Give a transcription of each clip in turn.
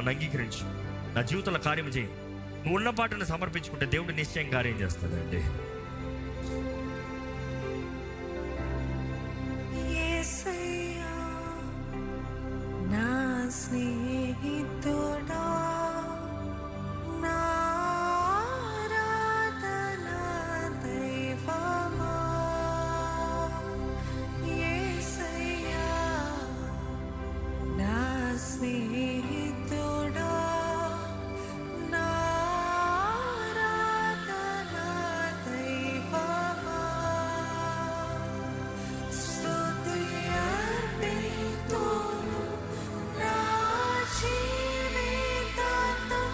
నన్ను అంగీకరించు, నా జీవితంలో కార్యం చేయి. నువ్వు ఉన్న పాటను సమర్పించుకుంటే దేవుడు నిశ్చయం కార్యం చేస్తాడండి. యేసయ్యా నా స్నేహితుడా, నా ఆరాధన దైవమా. యేసయ్యా నా స్నేహితుడా, నా ఆరాధన దైవమా. స్తుతి అర్పింతును నా జీవితాంతం,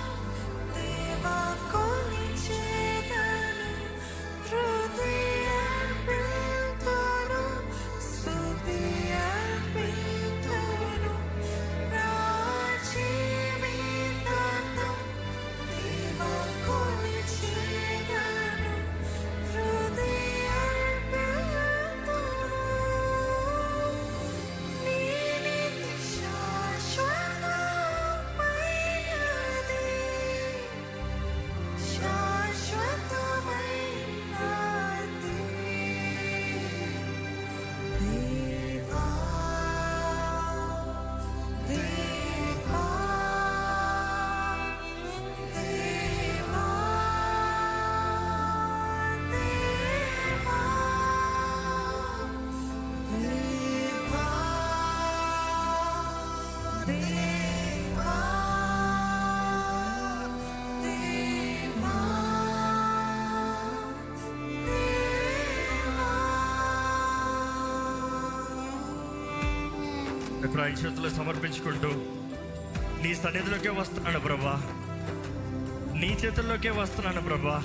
దేవా కొలిచెదను హృదయ అర్పింతును. స్తుతి అర్పింతును నా జీవితాంతం, దేవా కొలిచెదను హృదయ అర్పింతును. నీ నీతి శాశ్వతమైనది, శాశ్వతమైనది. దేవా దేవా దేవా దేవా దేవా దేవా ఇక్కడ ఆయన చేతుల్లో సమర్పించుకుంటూ నీ సన్నిధిలోకే వస్తున్నాను ప్రభా, నీ చేతుల్లోకే వస్తున్నాను ప్రభా.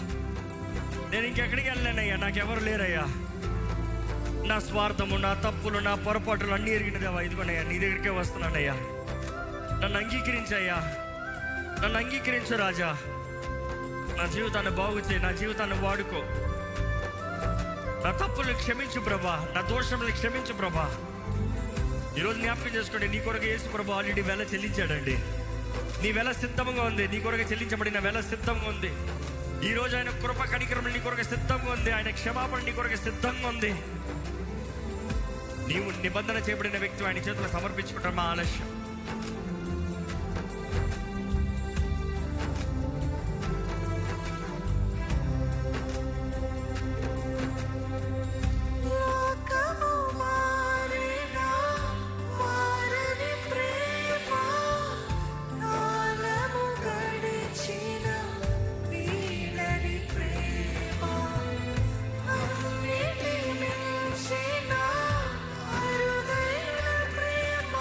నేను ఇంకెక్కడికి వెళ్ళానయ్యా, నాకెవరు లేరయ్యా. నా స్వార్థము, నా తప్పులు, నా పొరపాటులు అన్నీ ఎరిగినదేవా. ఇదిగోనయ్యా నీ దగ్గరికే వస్తున్నానయ్యా. నన్ను అంగీకరించయ్యా, నన్ను అంగీకరించు రాజా. నా జీవితాన్ని బాగు చేయి, నా జీవితాన్ని వాడుకో. నా తప్పులు క్షమించు ప్రభా, నా దోషములు క్షమించు ప్రభా. ఈరోజు జ్ఞాపకం చేసుకోండి, నీ కొరకు యేసు ప్రభు ఆల్రెడీ వెల చెల్లించాడండి. నీ వెల సిద్ధంగా ఉంది, నీ కొరకు చెల్లించబడిన వెల సిద్ధంగా ఉంది. ఈరోజు ఆయన కృప కనికరములు నీ కొరకు సిద్ధంగా ఉంది, ఆయన క్షమాపణ నీ కొరకు సిద్ధంగా ఉంది. నీవు నిబంధన చేయబడిన వ్యక్తి ఆయన చేతులు సమర్పించుకుంటాం. మా ఆలస్యం లోకము మారినా మారని ప్రేమ, కాలము గడిచిన వీడని ప్రేమ, అన్నిటి మించిన అరుదైన ప్రేమ,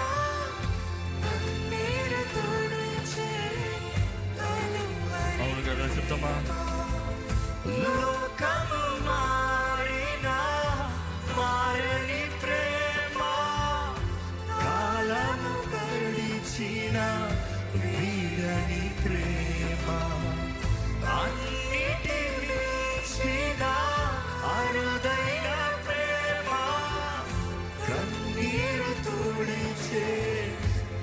కన్నీరు తుడిచే కలువరి. అవును కదా సిద్ధమా? లోకము మారినా మారని ప్రేమ, కాలము గడిచిన వీడని ప్రేమ, అన్నిటి మించిన అరుదైన ప్రేమ, కన్నీరు తుడిచే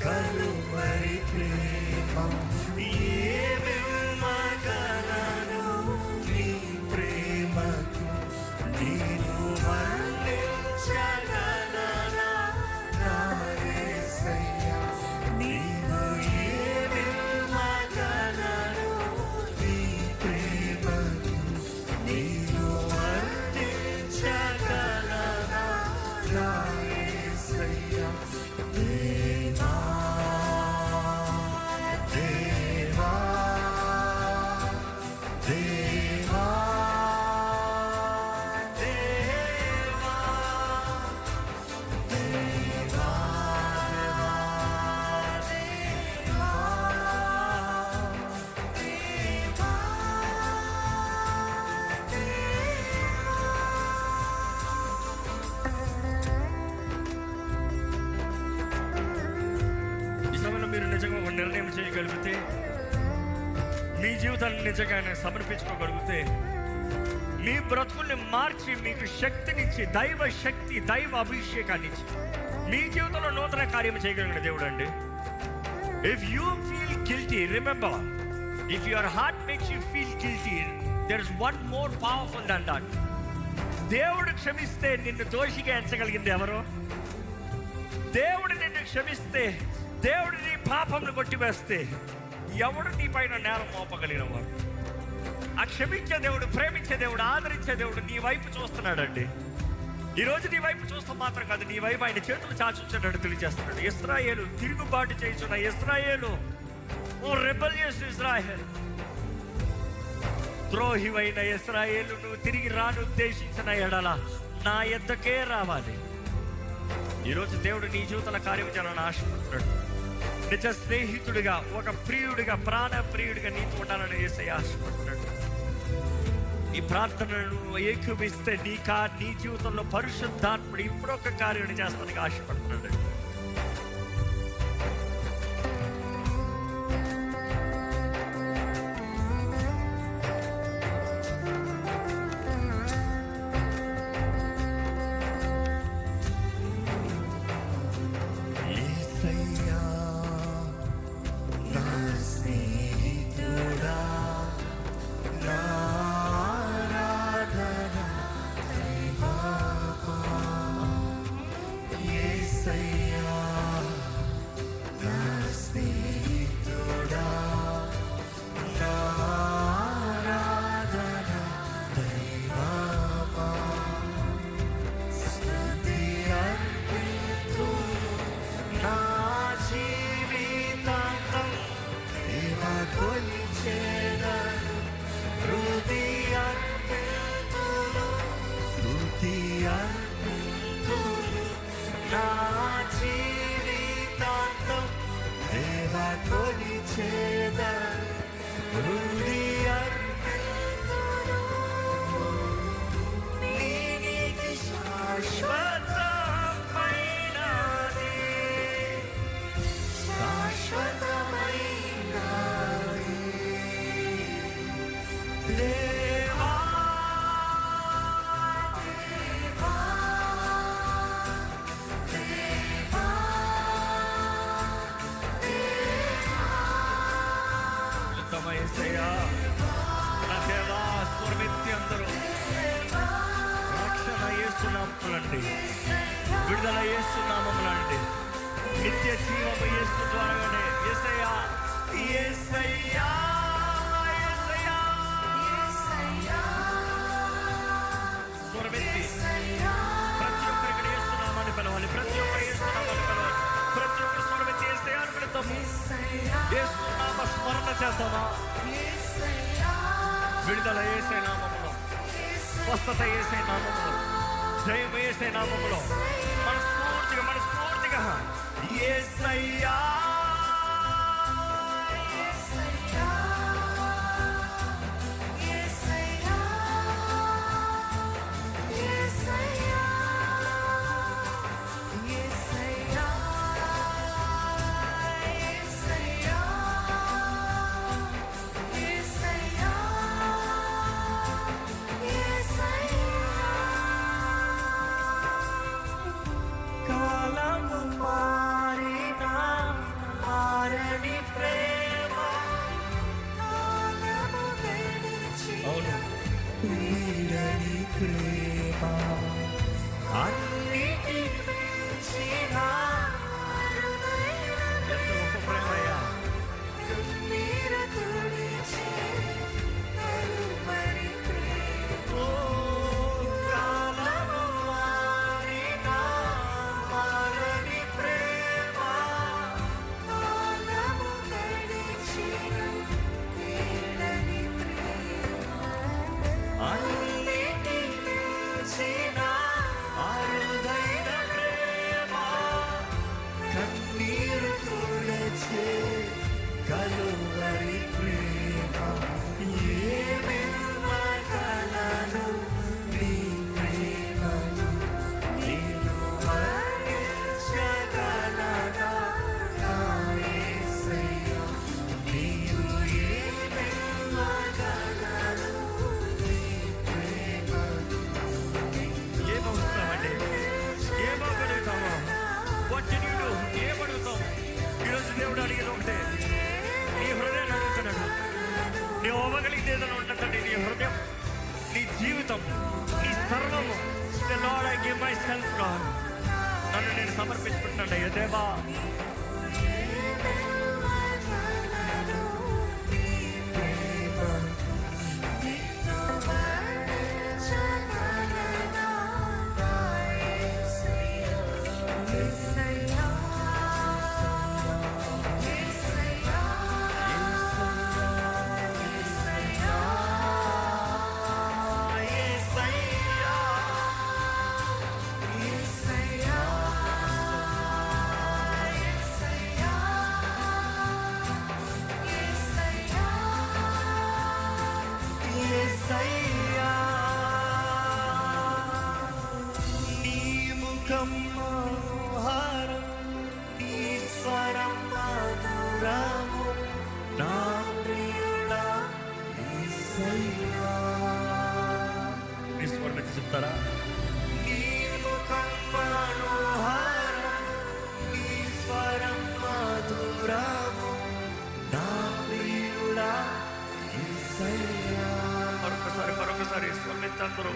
కలువరి ప్రేమ. ఏమిమ్మగలను నీ ప్రేమకు, నేను వర్ణించగలనా నా యేసయ్యా. నేను ఏమిమ్మగలను నీ ప్రేమకు, నేను వర్ణించగలనా నా యేసయ్యా. దేవా దేవా దేవా దేవా దేవా దేవా దేవా ఈ సమయంలో మీరు నిజంగా ఒక నిర్ణయం చేయగలిగితే, మీ జీవితాన్ని నిజంగా ఆయన సమర్పించుకోగలిగితే, మీ బ్రతుకుల్ని మార్చి మీకు శక్తినిచ్చి, దైవ శక్తి, దైవ అభిషేకాన్ని ఇచ్చి మీ జీవితంలో నూతన కార్యం చేయగలిగిన దేవుడు అండి. If you feel guilty, remember, if your heart makes you feel guilty, there is one more powerful than that. దేవుడు క్షమిస్తే నిన్ను దోషిగా ఎంచగలిగింది ఎవరు? దేవుడు నిన్ను క్షమిస్తే, దేవుడు నీ పాపంను కొట్టివేస్తే ఎవడు నీ పైన నేరం మోపగలిగిన వాడు? ఆ క్షమించే దేవుడు, ప్రేమించే దేవుడు, ఆదరించే దేవుడు నీ వైపు చూస్తున్నాడండి. ఈరోజు నీ వైపు చూస్తాం మాత్రం కాదు, నీ వైపు ఆయన చేతులు చాచుంచాడు తెలియజేస్తున్నాడు. ఇశ్రాయేలు తిరుగుబాటు చేస్తున్న ఇశ్రాయేలు, ఓ రెబెలియస్ ఇశ్రాయేల్, ద్రోహివైన ఇశ్రాయేలు, నువ్వు తిరిగి రాను ఉద్దేశించిన ఎడల నా యొద్దకే రావాలి. ఈరోజు దేవుడు నీ జీవితంలో కార్యం చేయాలని ఆశపడుతున్నాడు. నిజ స్నేహితుడిగా, ఒక ప్రియుడిగా, ప్రాణ ప్రియుడిగా నీతో ఉండాలని యేసయ్య ఆశపడుతున్నాడు. ఈ ప్రార్థనను ఏకీభవిస్తే నీ జీవితంలో పరిశుద్ధాత్ముడు ఇప్పుడొక కార్యం చేస్తానికి ఆశపడుతున్నాడు. విడుదల యేసునామములండి, నిత్య జీవము యేసు ద్వారానే. యేసయ్యా, యేసయ్యా, యేసయ్యా, స్వరమెత్తి ప్రతి ఒక్కరికి యేసునామాన్ని పిలవాలి, ప్రతి ఒక్కరు యేసునామాన్ని పిలవాలి, ప్రతి ఒక్కరు స్వరమెత్తి యేసయ్యా అని పిలుస్తాము. యేసునామ స్మరణ చేద్దామా? విడుదల యేసే నామములో, స్వస్థత యేసే నామములో, జయం యేసే నామములో. మనస్ఫూర్తిగా యేసయ్యా, కన్నీరు నీ ఇవ్వగలిగింది ఏదైనా ఉంటుందండి, నీ హృదయం, నీ జీవితం, నీ సర్వము. Lord, I give my self lord. నన్ను నేను సమర్పించుకుంటున్నాను అయ్యా దేవా. చెప్తారా? మరొకసారి స్వర్ణించందరూ.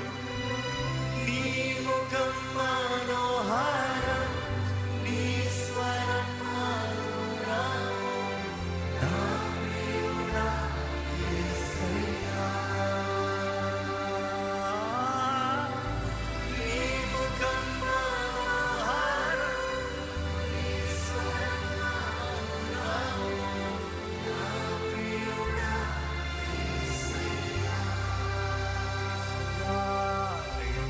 నీ ముఖం మనోహరం, నీ స్వరం మధురము, నా ప్రియుడా యేసయ్యా. నీ ముఖం మనోహరం, నీ స్వరం మధురము, నా ప్రియుడా యేసయ్యా.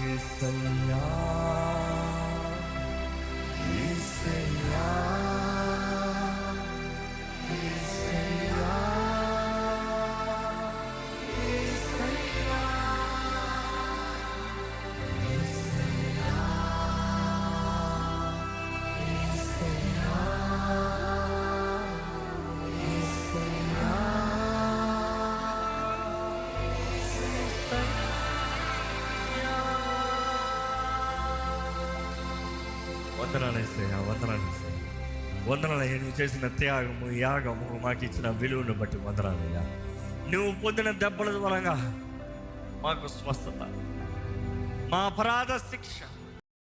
యేసయ్యా, యేసయ్యా, యేసయ్యా, యేసయ్యా, వందనాలయ్యా, వందనాలయ్యా, వందనాలయ్యా. నువ్వు చేసిన త్యాగము, యాగము, మాకు ఇచ్చిన విలువను బట్టి వందనాలయ్యా. నువ్వు పొందిన దెబ్బల ద్వారంగా మాకు స్వస్థత, మా అపరాధ శిక్ష